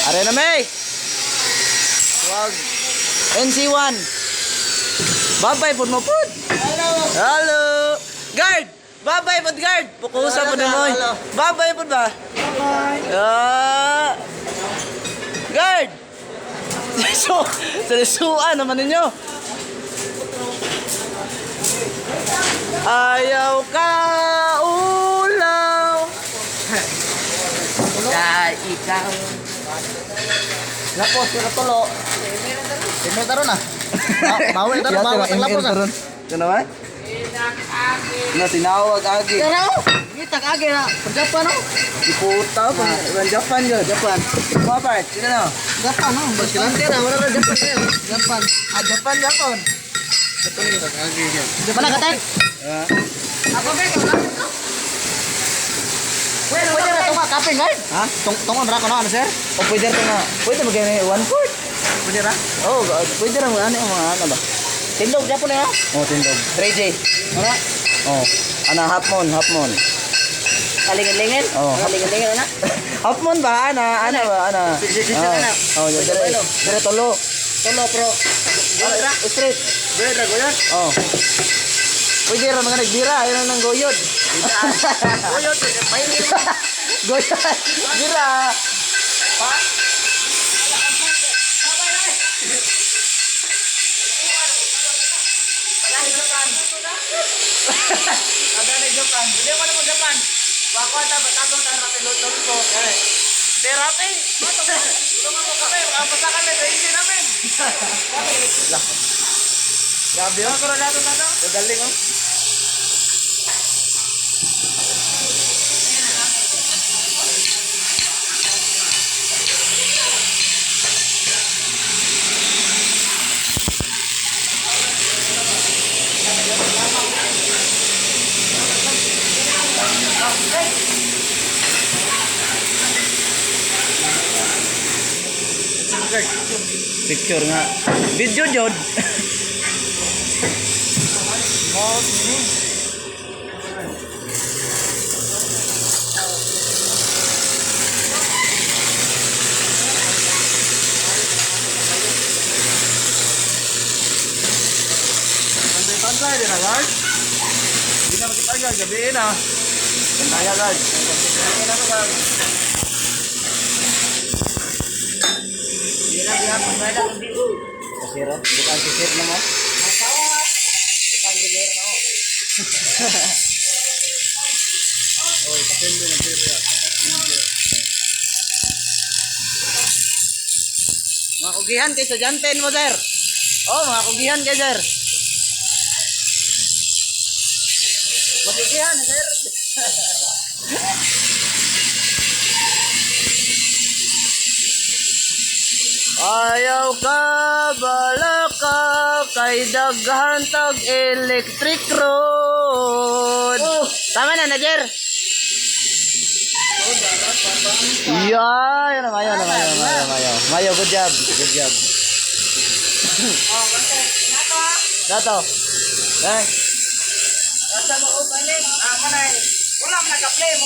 Are na may. Wag. NC1. Babay pud mo pud. Hello. Guard. Babay pud guard. Pukusa pud mo. Babay pud ba? Bye. Guard. So, serisuan naman ninyo. Ayaw ka ulaw. Ya, ikaw. Lapos, pero tulo. Timir taro na. Bawal taro, bawal ang lapos na. Ito naman? Na tinawag agi. Pero, itak agi na. Japan no? Iputa pa. Japan yun. Japan. Mga part, sino na? Japan no? Basilante na, wala na Japan yun. Japan. Japan, Japan. Japan itak agi yun. Mana katay? Ako ba? Pwede na ito nga kaping guys. Ha? Tungan ba ko na ano sir? O pwede ito nga. Pwede magiging 1 quart. Pwede ra? Oo, pwede ra mga ano ba? Tindog Japon na. Oh, tindog. 3J. Ano? Oh. Ana half moon. Kalingin-lingin? Oh, kalingin-lingin ana. Half moon ba ana ba ana? Oh, dire tolo. Tolo pro. Straight. Dire ra goyod. Oh. Pwede ra mga nagbira, ayun nang goyod. Goyod, pwede. Goyod. Bira. Pa? Ada Japan. Hindi mo na Japan. Bako ata batang rapid ko. Therapy. Tunggu mo kami, apa kami sa namin. Grabe yun. Ako na natin na daw. Galing oh. Picture nga. Video jod. Pantai din na guard. Hindi na makipagay, gabihin na. Pantaya guard. Gabihin na ito guard. Sira-sira pantay na ito dito. Sira? Bukan sisir naman. Bukan sisir na ako. Oy, kapendo na sira. Mga kugihan kayo sa janten mo sir. Oh, mga kugihan kayo sir. Masukihan, sir. Ayaw ka, bala ka, kay daghan tag electric road. Oh. Tama na, Najer. Yeah, yun mayo. Mayo, good job. Oh, Dato. Eh. Sa mo balik, manay. Wala man naka-play mo.